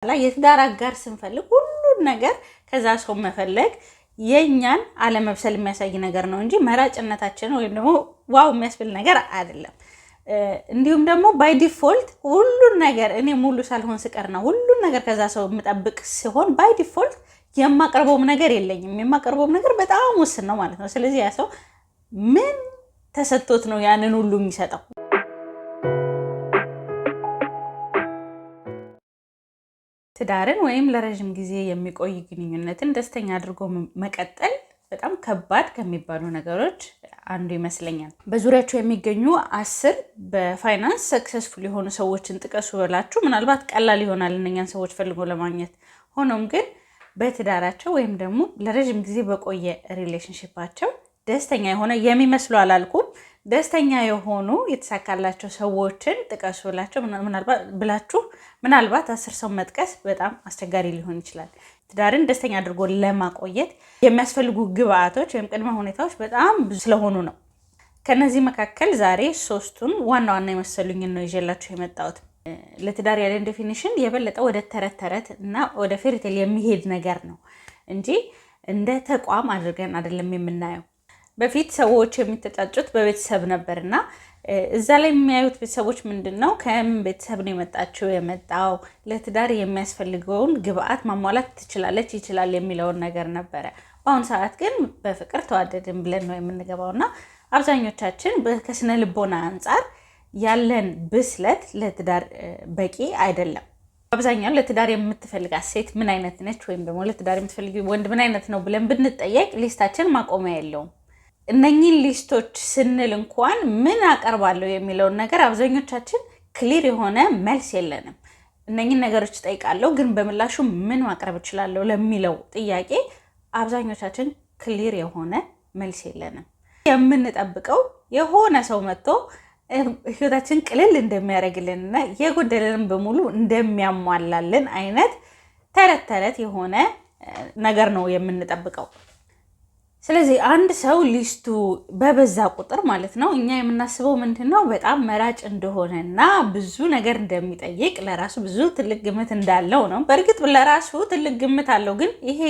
በኋላ የትዳር አጋር ስንፈልግ ሁሉን ነገር ከዛ ሰው መፈለግ የኛን አለመብሰል የሚያሳይ ነገር ነው እንጂ መራጭነታችን ወይም ደግሞ ዋው የሚያስብል ነገር አይደለም። እንዲሁም ደግሞ ባይ ዲፎልት ሁሉን ነገር እኔ ሙሉ ሳልሆን ስቀርና ሁሉን ነገር ከዛ ሰው የምጠብቅ ሲሆን ባይ ዲፎልት የማቀርበውም ነገር የለኝም። የማቀርበውም ነገር በጣም ውስን ነው ማለት ነው። ስለዚህ ያ ሰው ምን ተሰጥቶት ነው ያንን ሁሉ የሚሰጠው? ትዳርን ወይም ለረጅም ጊዜ የሚቆይ ግንኙነትን ደስተኛ አድርጎ መቀጠል በጣም ከባድ ከሚባሉ ነገሮች አንዱ ይመስለኛል። በዙሪያቸው የሚገኙ 10 በፋይናንስ ሰክሰስፉል የሆኑ ሰዎችን ጥቀሱ ብላችሁ ምናልባት ቀላል ይሆናል እነኛን ሰዎች ፈልጎ ለማግኘት። ሆኖም ግን በትዳራቸው ወይም ደግሞ ለረጅም ጊዜ በቆየ ሪሌሽንሺፓቸው ደስተኛ የሆነ የሚመስሉ አላልኩም፣ ደስተኛ የሆኑ የተሳካላቸው ሰዎችን ጥቀሱ ብላችሁ ምናልባት 10 ሰው መጥቀስ በጣም አስቸጋሪ ሊሆን ይችላል። ትዳርን ደስተኛ አድርጎ ለማቆየት የሚያስፈልጉ ግብአቶች ወይም ቅድመ ሁኔታዎች በጣም ብዙ ስለሆኑ ነው። ከነዚህ መካከል ዛሬ 3ቱን ዋና ዋና የመሰሉኝን ነው ይዤላችሁ የመጣሁት። ለትዳር ያለን ዴፊኒሽን የበለጠ ወደ ተረት ተረት እና ወደ ፌሪቴል የሚሄድ ነገር ነው እንጂ እንደ ተቋም አድርገን አይደለም የምናየው። በፊት ሰዎች የሚተጫጩት በቤተሰብ ነበርና እዛ ላይ የሚያዩት ቤተሰቦች ምንድነው ከምን ቤተሰብ ነው የመጣው ለትዳር የሚያስፈልገውን ግብአት ማሟላት ትችላለች ይችላል የሚለውን ነገር ነበረ። በአሁኑ ሰዓት ግን በፍቅር ተዋደድን ብለን ነው የምንገባውና አብዛኞቻችን ከስነ ልቦና አንጻር ያለን ብስለት ለትዳር በቂ አይደለም። አብዛኛው ለትዳር የምትፈልጋት ሴት ምን አይነት ነች ወይም ደግሞ ለትዳር የምትፈልጊው ወንድ ምን አይነት ነው ብለን ብንጠየቅ ሊስታችን ማቆሚያ የለውም። እነኚህን ሊስቶች ስንል እንኳን ምን አቀርባለሁ የሚለውን ነገር አብዛኞቻችን ክሊር የሆነ መልስ የለንም። እነኚህን ነገሮች ጠይቃለሁ ግን በምላሹ ምን ማቅረብ እችላለሁ ለሚለው ጥያቄ አብዛኞቻችን ክሊር የሆነ መልስ የለንም። የምንጠብቀው የሆነ ሰው መጥቶ ህይወታችን ቅልል እንደሚያደርግልንና የጎደለንን በሙሉ እንደሚያሟላልን አይነት ተረት ተረት የሆነ ነገር ነው የምንጠብቀው። ስለዚህ አንድ ሰው ሊስቱ በበዛ ቁጥር ማለት ነው እኛ የምናስበው ምንድነው በጣም መራጭ እንደሆነና ብዙ ነገር እንደሚጠይቅ ለራሱ ብዙ ትልቅ ግምት እንዳለው ነው። በእርግጥ ለራሱ ትልቅ ግምት አለው፣ ግን ይሄ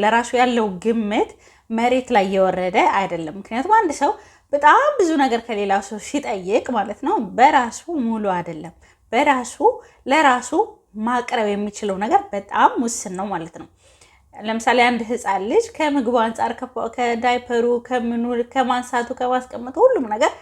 ለራሱ ያለው ግምት መሬት ላይ የወረደ አይደለም። ምክንያቱም አንድ ሰው በጣም ብዙ ነገር ከሌላ ሰው ሲጠይቅ ማለት ነው በራሱ ሙሉ አይደለም። በራሱ ለራሱ ማቅረብ የሚችለው ነገር በጣም ውስን ነው ማለት ነው። ለምሳሌ አንድ ህፃን ልጅ ከምግቡ አንጻር ከዳይፐሩ ከማንሳቱ ከማስቀመጡ ሁሉም ነገር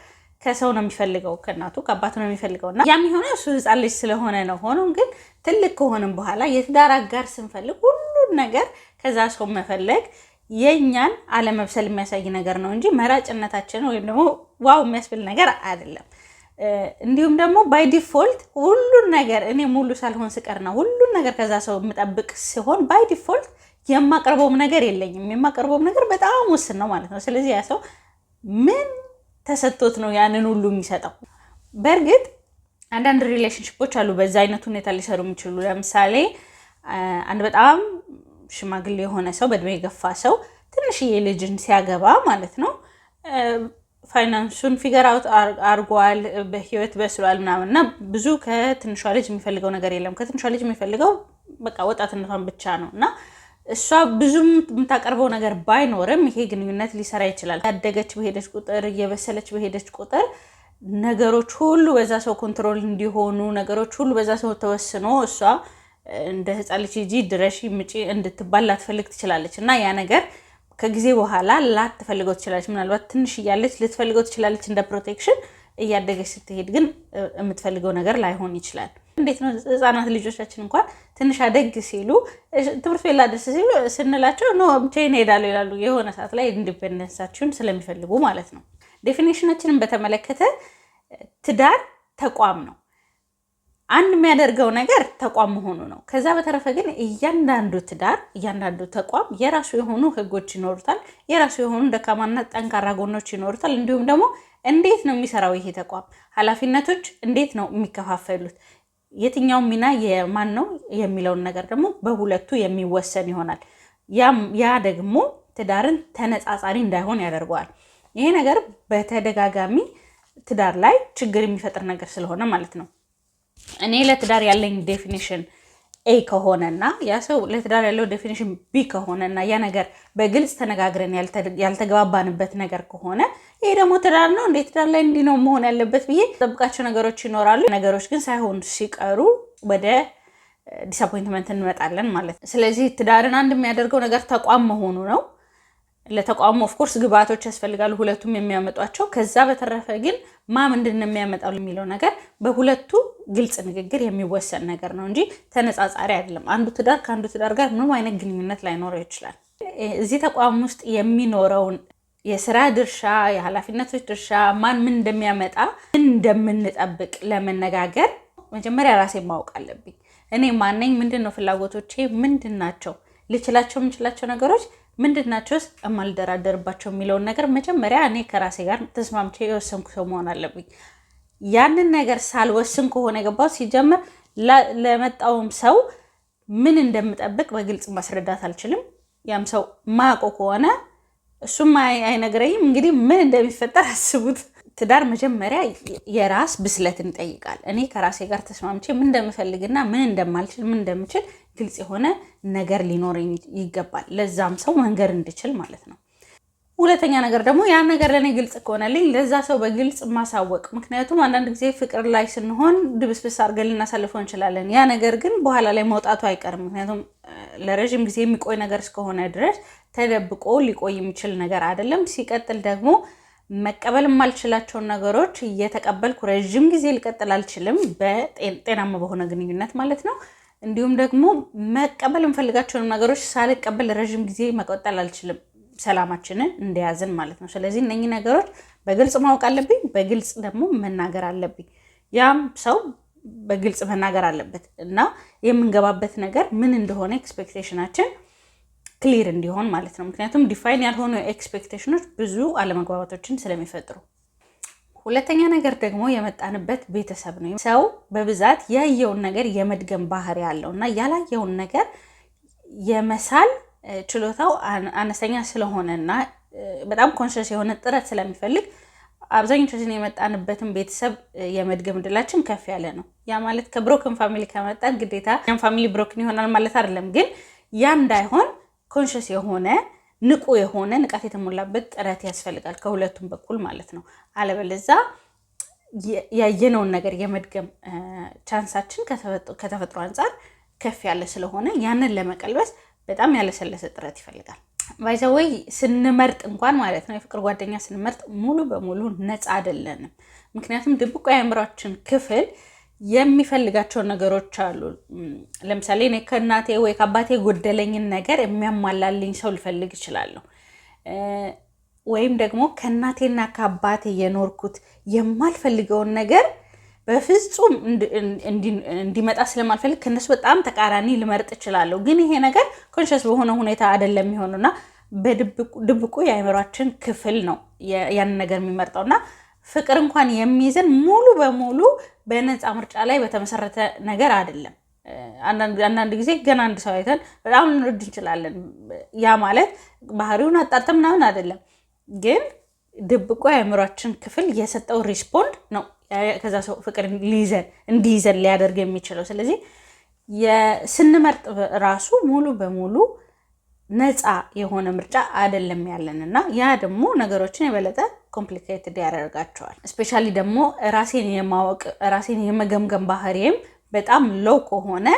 ከሰው ነው የሚፈልገው፣ ከእናቱ ከአባቱ ነው የሚፈልገው እና ያም የሆነ እሱ ህፃን ልጅ ስለሆነ ነው። ሆኖም ግን ትልቅ ከሆንም በኋላ የትዳር አጋር ስንፈልግ ሁሉን ነገር ከዛ ሰው መፈለግ የኛን አለመብሰል የሚያሳይ ነገር ነው እንጂ መራጭነታችን ወይም ደግሞ ዋው የሚያስብል ነገር አይደለም። እንዲሁም ደግሞ ባይ ዲፎልት ሁሉን ነገር እኔ ሙሉ ሳልሆን ስቀርና ሁሉን ነገር ከዛ ሰው የምጠብቅ ሲሆን ባይ ዲፎልት የማቀርበውም ነገር የለኝም። የማቀርበውም ነገር በጣም ውስን ነው ማለት ነው። ስለዚህ ያ ሰው ምን ተሰጥቶት ነው ያንን ሁሉ የሚሰጠው? በእርግጥ አንዳንድ ሪሌሽንሺፖች አሉ በዛ አይነት ሁኔታ ሊሰሩ የሚችሉ። ለምሳሌ አንድ በጣም ሽማግሌ የሆነ ሰው በእድሜ የገፋ ሰው ትንሽዬ ልጅን ሲያገባ ማለት ነው ፋይናንሱን ፊገር አውት አርጓል፣ በህይወት በስሏል ምናምን እና ብዙ ከትንሿ ልጅ የሚፈልገው ነገር የለም። ከትንሿ ልጅ የሚፈልገው በቃ ወጣትነቷን ብቻ ነው እና እሷ ብዙም የምታቀርበው ነገር ባይኖርም ይሄ ግንኙነት ሊሰራ ይችላል። ያደገች በሄደች ቁጥር እየበሰለች በሄደች ቁጥር ነገሮች ሁሉ በዛ ሰው ኮንትሮል እንዲሆኑ ነገሮች ሁሉ በዛ ሰው ተወስኖ እሷ እንደ ህፃን ልጅ ሂጂ ድረሺ ምጪ እንድትባል ላትፈልግ ትችላለች እና ያ ነገር ከጊዜ በኋላ ላትፈልገው ትችላለች። ምናልባት ትንሽ እያለች ልትፈልገው ትችላለች እንደ ፕሮቴክሽን። እያደገች ስትሄድ ግን የምትፈልገው ነገር ላይሆን ይችላል። እንዴት ነው ህፃናት ልጆቻችን እንኳን ትንሽ አደግ ሲሉ ትምህርት ቤት ላደርስ ሲሉ ስንላቸው ኖ ብቻዬን እሄዳለሁ ይላሉ። የሆነ ሰዓት ላይ ኢንዲፔንደንሳቸውን ስለሚፈልጉ ማለት ነው። ዴፊኒሽናችንን በተመለከተ ትዳር ተቋም ነው። አንድ የሚያደርገው ነገር ተቋም መሆኑ ነው። ከዛ በተረፈ ግን እያንዳንዱ ትዳር እያንዳንዱ ተቋም የራሱ የሆኑ ህጎች ይኖሩታል። የራሱ የሆኑ ደካማና ጠንካራ ጎኖች ይኖሩታል። እንዲሁም ደግሞ እንዴት ነው የሚሰራው ይሄ ተቋም፣ ኃላፊነቶች እንዴት ነው የሚከፋፈሉት፣ የትኛው ሚና የማን ነው የሚለውን ነገር ደግሞ በሁለቱ የሚወሰን ይሆናል። ያ ደግሞ ትዳርን ተነጻጻሪ እንዳይሆን ያደርገዋል። ይሄ ነገር በተደጋጋሚ ትዳር ላይ ችግር የሚፈጥር ነገር ስለሆነ ማለት ነው። እኔ ለትዳር ያለኝ ዴፊኒሽን ኤ ከሆነና ያ ሰው ለትዳር ያለው ዴፊኒሽን ቢ ከሆነና ያ ነገር በግልጽ ተነጋግረን ያልተግባባንበት ነገር ከሆነ ይሄ ደግሞ ትዳር ነው እንዴ? ትዳር ላይ እንዲህ ነው መሆን ያለበት ብዬ ጠብቃቸው ነገሮች ይኖራሉ። ነገሮች ግን ሳይሆን ሲቀሩ ወደ ዲስአፖይንትመንት እንመጣለን ማለት ነው። ስለዚህ ትዳርን አንድ የሚያደርገው ነገር ተቋም መሆኑ ነው። ለተቋሙ ኦፍኮርስ ግብአቶች ያስፈልጋሉ፣ ሁለቱም የሚያመጧቸው። ከዛ በተረፈ ግን ምንድን ነው የሚያመጣው የሚለው ነገር በሁለቱ ግልጽ ንግግር የሚወሰን ነገር ነው እንጂ ተነጻጻሪ አይደለም። አንዱ ትዳር ከአንዱ ትዳር ጋር ምንም አይነት ግንኙነት ላይኖረው ይችላል። እዚህ ተቋም ውስጥ የሚኖረውን የስራ ድርሻ፣ የኃላፊነቶች ድርሻ፣ ምን እንደሚያመጣ ምን እንደምንጠብቅ ለመነጋገር መጀመሪያ ራሴ ማወቅ አለብኝ። እኔ ማነኝ? ምንድን ነው ፍላጎቶቼ? ምንድን ናቸው? ልችላቸው የምችላቸው ነገሮች ምንድን ናቸው? የማልደራደርባቸው የሚለውን ነገር መጀመሪያ እኔ ከራሴ ጋር ተስማምቼ የወሰንኩ ሰው መሆን አለብኝ። ያንን ነገር ሳልወስን ከሆነ የገባው ሲጀምር ለመጣውም ሰው ምን እንደምጠብቅ በግልጽ ማስረዳት አልችልም። ያም ሰው ማያውቀው ከሆነ እሱም አይነግረኝም። እንግዲህ ምን እንደሚፈጠር አስቡት። ትዳር መጀመሪያ የራስ ብስለትን ይጠይቃል። እኔ ከራሴ ጋር ተስማምቼ ምን እንደምፈልግና ምን እንደማልችል ምን እንደምችል ግልጽ የሆነ ነገር ሊኖረኝ ይገባል። ለዛም ሰው መንገር እንድችል ማለት ነው። ሁለተኛ ነገር ደግሞ ያ ነገር ለእኔ ግልጽ ከሆነልኝ ለዛ ሰው በግልጽ ማሳወቅ። ምክንያቱም አንዳንድ ጊዜ ፍቅር ላይ ስንሆን ድብስብስ አድርገን ልናሳልፈው እንችላለን። ያ ነገር ግን በኋላ ላይ መውጣቱ አይቀርም። ምክንያቱም ለረዥም ጊዜ የሚቆይ ነገር እስከሆነ ድረስ ተደብቆ ሊቆይ የሚችል ነገር አይደለም። ሲቀጥል ደግሞ መቀበል የማልችላቸውን ነገሮች እየተቀበልኩ ረዥም ጊዜ ልቀጥል አልችልም፣ በጤናማ በሆነ ግንኙነት ማለት ነው። እንዲሁም ደግሞ መቀበል የምፈልጋቸውን ነገሮች ሳልቀበል ረዥም ጊዜ መቀጠል አልችልም፣ ሰላማችንን እንደያዝን ማለት ነው። ስለዚህ እነኚህ ነገሮች በግልጽ ማወቅ አለብኝ፣ በግልጽ ደግሞ መናገር አለብኝ። ያም ሰው በግልጽ መናገር አለበት እና የምንገባበት ነገር ምን እንደሆነ ኤክስፔክቴሽናችን ክሊር እንዲሆን ማለት ነው። ምክንያቱም ዲፋይን ያልሆኑ ኤክስፔክቴሽኖች ብዙ አለመግባባቶችን ስለሚፈጥሩ። ሁለተኛ ነገር ደግሞ የመጣንበት ቤተሰብ ነው። ሰው በብዛት ያየውን ነገር የመድገም ባህሪ ያለው እና ያላየውን ነገር የመሳል ችሎታው አነስተኛ ስለሆነና በጣም ኮንሽስ የሆነ ጥረት ስለሚፈልግ አብዛኞቻችን የመጣንበትን ቤተሰብ የመድገም ዕድላችን ከፍ ያለ ነው። ያ ማለት ከብሮክን ፋሚሊ ከመጣን ግዴታ ያን ፋሚሊ ብሮክን ይሆናል ማለት አይደለም። ግን ያ እንዳይሆን ኮንሽስ የሆነ ንቁ የሆነ ንቃት የተሞላበት ጥረት ያስፈልጋል ከሁለቱም በኩል ማለት ነው። አለበለዛ ያየነውን ነገር የመድገም ቻንሳችን ከተፈጥሮ አንጻር ከፍ ያለ ስለሆነ ያንን ለመቀልበስ በጣም ያለሰለሰ ጥረት ይፈልጋል። ባይዘወይ ስንመርጥ እንኳን ማለት ነው የፍቅር ጓደኛ ስንመርጥ ሙሉ በሙሉ ነፃ አይደለንም። ምክንያቱም ድብቁ የአእምሯችን ክፍል የሚፈልጋቸው ነገሮች አሉ። ለምሳሌ እኔ ከእናቴ ወይ ከአባቴ ጎደለኝን ነገር የሚያሟላልኝ ሰው ልፈልግ እችላለሁ። ወይም ደግሞ ከእናቴና ከአባቴ የኖርኩት የማልፈልገውን ነገር በፍጹም እንዲመጣ ስለማልፈልግ ከነሱ በጣም ተቃራኒ ልመርጥ እችላለሁ። ግን ይሄ ነገር ኮንሽስ በሆነ ሁኔታ አይደለም የሚሆኑና በድብቁ የአእምሯችን ክፍል ነው ያንን ነገር የሚመርጠውና ፍቅር እንኳን የሚይዘን ሙሉ በሙሉ በነፃ ምርጫ ላይ በተመሰረተ ነገር አይደለም። አንዳንድ ጊዜ ገና አንድ ሰው አይተን በጣም ልንወድ እንችላለን። ያ ማለት ባህሪውን አጣርተን ምናምን አይደለም፣ ግን ድብቁ የአእምሯችን ክፍል የሰጠው ሪስፖንድ ነው ከዛ ሰው ፍቅር እንዲይዘን ሊያደርግ የሚችለው። ስለዚህ ስንመርጥ ራሱ ሙሉ በሙሉ ነፃ የሆነ ምርጫ አይደለም ያለን እና ያ ደግሞ ነገሮችን የበለጠ ኮምፕሊኬትድ ያደርጋቸዋል። እስፔሻሊ ደግሞ ራሴን የማወቅ ራሴን የመገምገም ባህሪም በጣም ሎው ከሆነ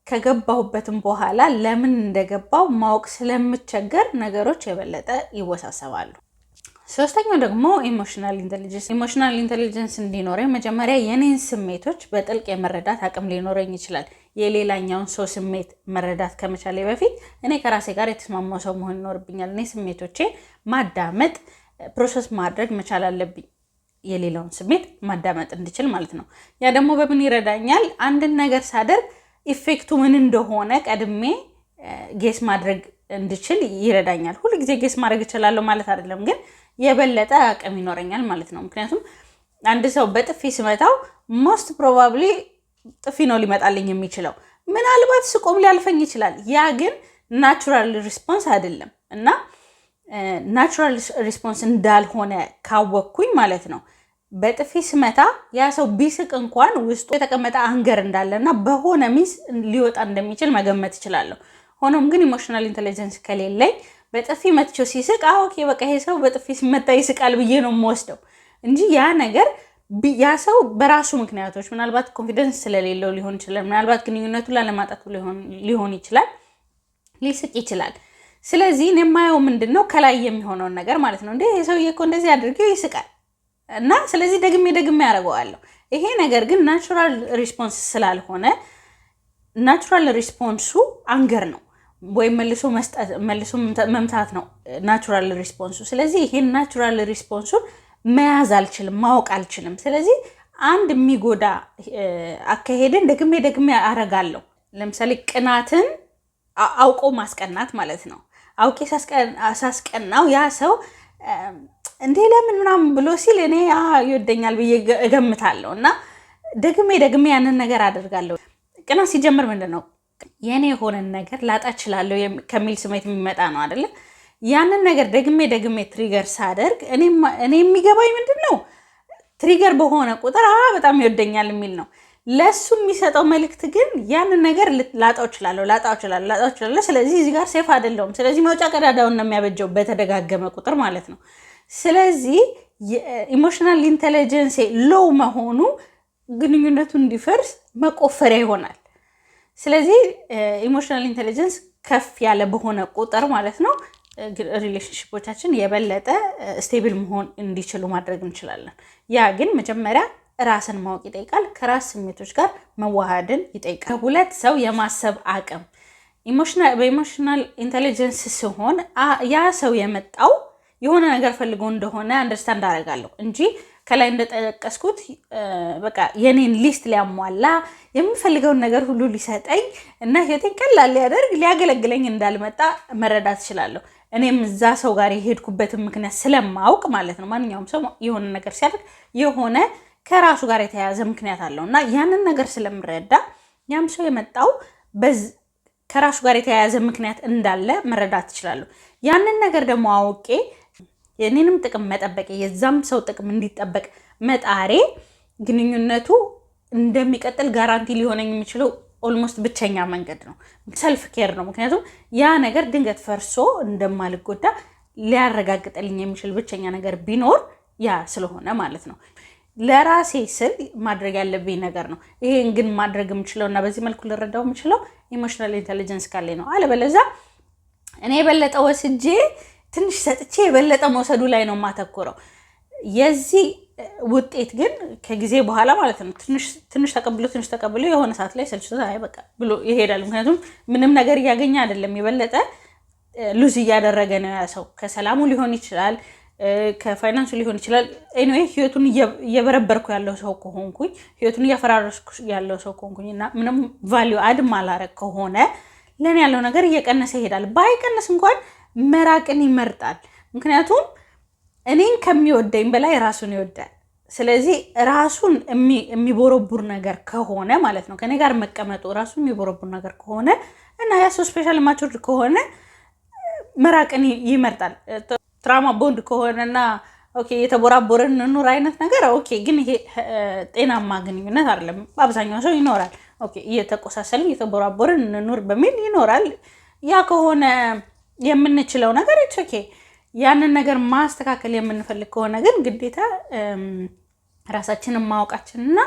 ከገባሁበትም በኋላ ለምን እንደገባው ማወቅ ስለምቸገር ነገሮች የበለጠ ይወሳሰባሉ። ሶስተኛው ደግሞ ኢሞሽናል ኢንተለጀንስ። ኢሞሽናል ኢንተለጀንስ እንዲኖረኝ መጀመሪያ የኔን ስሜቶች በጥልቅ የመረዳት አቅም ሊኖረኝ ይችላል። የሌላኛውን ሰው ስሜት መረዳት ከመቻሌ በፊት እኔ ከራሴ ጋር የተስማማው ሰው መሆን ይኖርብኛል። እኔ ስሜቶቼን ማዳመጥ ፕሮሰስ ማድረግ መቻል አለብኝ። የሌላውን ስሜት ማዳመጥ እንድችል ማለት ነው። ያ ደግሞ በምን ይረዳኛል? አንድን ነገር ሳደርግ ኢፌክቱ ምን እንደሆነ ቀድሜ ጌስ ማድረግ እንድችል ይረዳኛል። ሁሉ ጊዜ ጌስ ማድረግ እችላለሁ ማለት አይደለም፣ ግን የበለጠ አቅም ይኖረኛል ማለት ነው። ምክንያቱም አንድ ሰው በጥፊ ስመታው ሞስት ፕሮባብሊ ጥፊ ነው ሊመጣልኝ የሚችለው። ምናልባት ስቆም ሊያልፈኝ ይችላል። ያ ግን ናቹራል ሪስፖንስ አይደለም እና ናቹራል ሪስፖንስ እንዳልሆነ ካወቅኩኝ ማለት ነው በጥፊ ስመታ ያ ሰው ቢስቅ እንኳን ውስጡ የተቀመጠ አንገር እንዳለና በሆነ ሚስ ሊወጣ እንደሚችል መገመት እችላለሁ። ሆኖም ግን ኢሞሽናል ኢንተለጀንስ ከሌለኝ በጥፊ መትቼው ሲስቅ ኦኬ በቃ ይሄ ሰው በጥፊ ሲመታ ይስቃል ብዬ ነው የምወስደው እንጂ ያ ነገር ያ ሰው በራሱ ምክንያቶች ምናልባት ኮንፊደንስ ስለሌለው ሊሆን ይችላል፣ ምናልባት ግንኙነቱ ላለማጣቱ ሊሆን ይችላል፣ ሊስቅ ይችላል። ስለዚህ እኔ የማየው ምንድነው ከላይ የሚሆነውን ነገር ማለት ነው። እንዴ ይሄ ሰውዬ እኮ እንደዚህ አድርገው ይስቃል እና ስለዚህ ደግሜ ያደርገዋለሁ። ይሄ ነገር ግን ናቹራል ሪስፖንስ ስላልሆነ ናቹራል ሪስፖንሱ አንገር ነው ወይም መልሶ መምታት ነው ናቹራል ሪስፖንሱ። ስለዚህ ይሄን ናቹራል ሪስፖንሱን መያዝ አልችልም፣ ማወቅ አልችልም። ስለዚህ አንድ የሚጎዳ አካሄድን ደግሜ አረጋለሁ። ለምሳሌ ቅናትን አውቆ ማስቀናት ማለት ነው። አውቄ ሳስቀናው ያ ሰው እንዴ ለምን ምናምን ብሎ ሲል እኔ ይወደኛል ብዬ እገምታለሁ እና ደግሜ ያንን ነገር አደርጋለሁ። ቅናት ሲጀምር ምንድነው የኔ የሆነን ነገር ላጣ እችላለሁ ከሚል ስሜት የሚመጣ ነው አይደለ? ያንን ነገር ደግሜ ትሪገር ሳደርግ እኔ የሚገባኝ ምንድነው ትሪገር በሆነ ቁጥር በጣም ይወደኛል የሚል ነው። ለሱ የሚሰጠው መልእክት ግን ያንን ነገር ላጣው እችላለሁ። ስለዚህ እዚህ ጋር ሴፍ አይደለሁም። ስለዚህ መውጫ ቀዳዳውን ነው የሚያበጀው በተደጋገመ ቁጥር ማለት ነው። ስለዚህ ኢሞሽናል ኢንተለጀንስ ሎው መሆኑ ግንኙነቱ እንዲፈርስ መቆፈሪያ ይሆናል። ስለዚህ ኢሞሽናል ኢንተለጀንስ ከፍ ያለ በሆነ ቁጥር ማለት ነው ሪሌሽንሺፖቻችን የበለጠ ስቴብል መሆን እንዲችሉ ማድረግ እንችላለን። ያ ግን መጀመሪያ ራስን ማወቅ ይጠይቃል። ከራስ ስሜቶች ጋር መዋሃድን ይጠይቃል። ሁለት ሰው የማሰብ አቅም በኢሞሽናል ኢንተለጀንስ ሲሆን ያ ሰው የመጣው የሆነ ነገር ፈልጎ እንደሆነ አንደርስታንድ አደርጋለሁ እንጂ ከላይ እንደጠቀስኩት በቃ የኔን ሊስት ሊያሟላ የሚፈልገውን ነገር ሁሉ ሊሰጠኝ እና ህይወቴን ቀላል ሊያደርግ ሊያገለግለኝ እንዳልመጣ መረዳት እችላለሁ። እኔም እዛ ሰው ጋር የሄድኩበትን ምክንያት ስለማውቅ ማለት ነው። ማንኛውም ሰው የሆነ ነገር ሲያደርግ የሆነ ከራሱ ጋር የተያያዘ ምክንያት አለው እና ያንን ነገር ስለምረዳ ያም ሰው የመጣው ከራሱ ጋር የተያያዘ ምክንያት እንዳለ መረዳት እችላለሁ። ያንን ነገር ደግሞ አውቄ የኔንም ጥቅም መጠበቅ የዛም ሰው ጥቅም እንዲጠበቅ መጣሬ ግንኙነቱ እንደሚቀጥል ጋራንቲ ሊሆነኝ የሚችለው ኦልሞስት ብቸኛ መንገድ ነው፣ ሰልፍ ኬር ነው። ምክንያቱም ያ ነገር ድንገት ፈርሶ እንደማልጎዳ ሊያረጋግጥልኝ የሚችል ብቸኛ ነገር ቢኖር ያ ስለሆነ ማለት ነው። ለራሴ ስል ማድረግ ያለብኝ ነገር ነው። ይሄን ግን ማድረግ የምችለው እና በዚህ መልኩ ልረዳው የምችለው ኢሞሽናል ኢንተለጀንስ ካለኝ ነው። አለበለዚያ እኔ የበለጠ ወስጄ ትንሽ ሰጥቼ የበለጠ መውሰዱ ላይ ነው የማተኮረው። የዚህ ውጤት ግን ከጊዜ በኋላ ማለት ነው ትንሽ ተቀብሎ የሆነ ሰዓት ላይ ሰልችቶ በቃ ብሎ ይሄዳል። ምክንያቱም ምንም ነገር እያገኘ አይደለም፣ የበለጠ ሉዝ እያደረገ ነው ያ ሰው። ከሰላሙ ሊሆን ይችላል፣ ከፋይናንሱ ሊሆን ይችላል። ኤኒዌይ ህይወቱን እየበረበርኩ ያለው ሰው ከሆንኩኝ፣ ህይወቱን እያፈራረስኩ ያለው ሰው ከሆንኩኝ እና ምንም ቫልዩ አድም አላረግ ከሆነ ለኔ ያለው ነገር እየቀነሰ ይሄዳል። ባይቀነስ እንኳን መራቅን ይመርጣል። ምክንያቱም እኔን ከሚወደኝ በላይ ራሱን ይወዳል። ስለዚህ ራሱን የሚቦረቡር ነገር ከሆነ ማለት ነው ከኔ ጋር መቀመጡ ራሱን የሚቦረቡር ነገር ከሆነ እና ያ ሰው ስፔሻል ማቹርድ ከሆነ መራቅን ይመርጣል። ትራማ ቦንድ ከሆነና ኦኬ የተቦራቦረን እንኑር አይነት ነገር ኦኬ፣ ግን ይሄ ጤናማ ግንኙነት አይደለም። አብዛኛው ሰው ይኖራል ኦኬ እየተቆሳሰልን እየተቦራቦረን እንኑር በሚል ይኖራል። ያ ከሆነ የምንችለው ነገር ኦኬ፣ ያንን ነገር ማስተካከል የምንፈልግ ከሆነ ግን ግዴታ ራሳችንን ማወቃችንና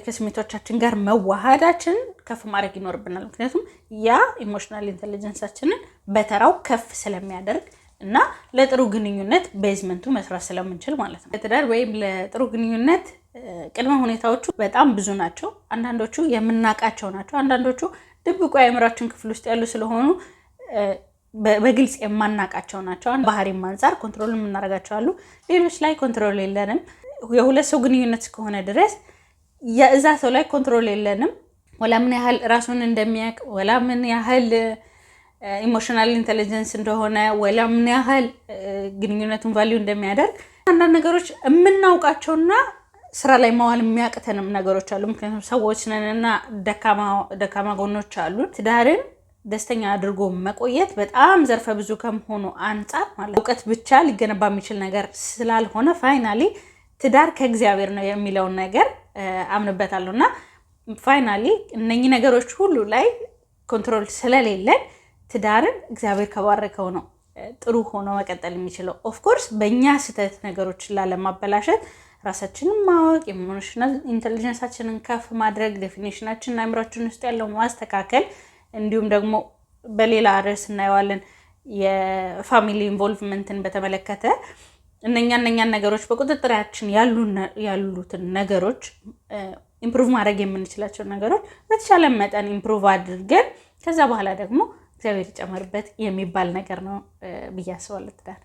ከስሜቶቻችን ጋር መዋሃዳችን ከፍ ማድረግ ይኖርብናል። ምክንያቱም ያ ኢሞሽናል ኢንተለጀንሳችንን በተራው ከፍ ስለሚያደርግ እና ለጥሩ ግንኙነት ቤዝመንቱ መስራት ስለምንችል ማለት ነው። ለትዳር ወይም ለጥሩ ግንኙነት ቅድመ ሁኔታዎቹ በጣም ብዙ ናቸው። አንዳንዶቹ የምናውቃቸው ናቸው። አንዳንዶቹ ድብቁ የአእምሯችን ክፍል ውስጥ ያሉ ስለሆኑ በግልጽ የማናውቃቸው ናቸው። ባህሪም አንፃር ኮንትሮል የምናደርጋቸው አሉ። ሌሎች ላይ ኮንትሮል የለንም። የሁለት ሰው ግንኙነት እስከሆነ ድረስ የእዛ ሰው ላይ ኮንትሮል የለንም። ወላ ምን ያህል ራሱን እንደሚያውቅ ወላ ምን ያህል ኢሞሽናል ኢንተለጀንስ እንደሆነ ወላ ምን ያህል ግንኙነቱን ቫልዩ እንደሚያደርግ አንዳንድ ነገሮች የምናውቃቸውና ስራ ላይ መዋል የሚያቅተንም ነገሮች አሉ። ምክንያቱም ሰዎች ነንና ደካማ ጎኖች አሉ። ትዳርን ደስተኛ አድርጎ መቆየት በጣም ዘርፈ ብዙ ከመሆኑ አንፃር ማለት እውቀት ብቻ ሊገነባ የሚችል ነገር ስላልሆነ ፋይናሊ ትዳር ከእግዚአብሔር ነው የሚለውን ነገር አምንበታለሁ እና ፋይናሊ እነኚህ ነገሮች ሁሉ ላይ ኮንትሮል ስለሌለን ትዳርን እግዚአብሔር ከባረከው ነው ጥሩ ሆኖ መቀጠል የሚችለው። ኦፍኮርስ በእኛ ስህተት ነገሮችን ላለማበላሸት ራሳችንን ማወቅ፣ ኢሞሽናል ኢንቴሊጀንሳችንን ከፍ ማድረግ፣ ዴፊኒሽናችንን አእምሯችን ውስጥ ያለው ማስተካከል፣ እንዲሁም ደግሞ በሌላ ርዕስ እናየዋለን የፋሚሊ ኢንቮልቭመንትን በተመለከተ እነኛን ነገሮች በቁጥጥራችን ያሉትን ነገሮች ኢምፕሩቭ ማድረግ የምንችላቸው ነገሮች በተቻለ መጠን ኢምፕሩቭ አድርገን ከዛ በኋላ ደግሞ እግዚአብሔር ይጨመርበት የሚባል ነገር ነው ብዬ አስባለሁ ትዳር።